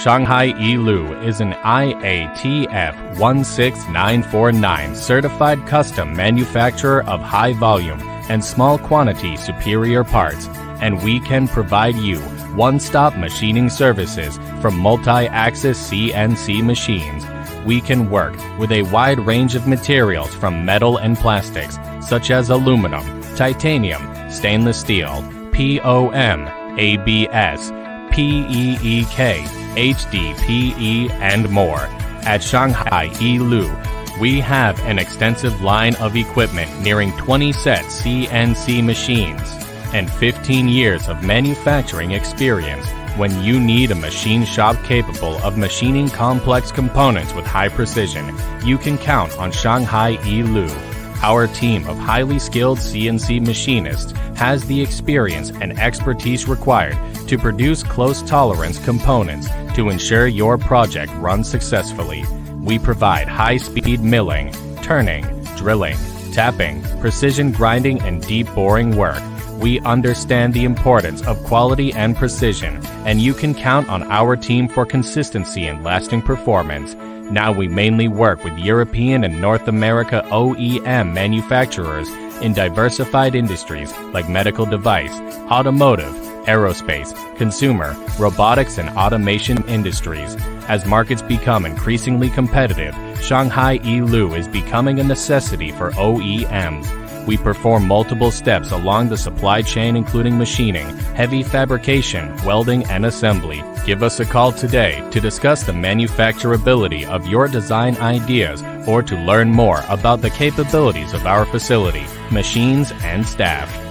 Shanghai Elue is an IATF 16949 certified custom manufacturer of high volume and small quantity superior parts, and we can provide you one-stop machining services from multi-axis CNC machines. We can work with a wide range of materials from metal and plastics, such as aluminum, titanium, stainless steel, POM, ABS, PEEK, HDPE, and more. At Shanghai Elue, we have an extensive line of equipment nearing 20 set CNC machines and 15 years of manufacturing experience. When you need a machine shop capable of machining complex components with high precision, you can count on Shanghai Elue. Our team of highly skilled CNC machinists has the experience and expertise required to produce close tolerance components to ensure your project runs successfully. We provide high-speed milling, turning, drilling, tapping, precision grinding, and deep boring work. We understand the importance of quality and precision, and you can count on our team for consistency and lasting performance. Now we mainly work with European and North America OEM manufacturers in diversified industries like medical device, automotive, aerospace, consumer, robotics, and automation industries. As markets become increasingly competitive, Shanghai Elue is becoming a necessity for OEMs. We perform multiple steps along the supply chain, including machining, heavy fabrication, welding, and assembly. Give us a call today to discuss the manufacturability of your design ideas or to learn more about the capabilities of our facility, machines, and staff.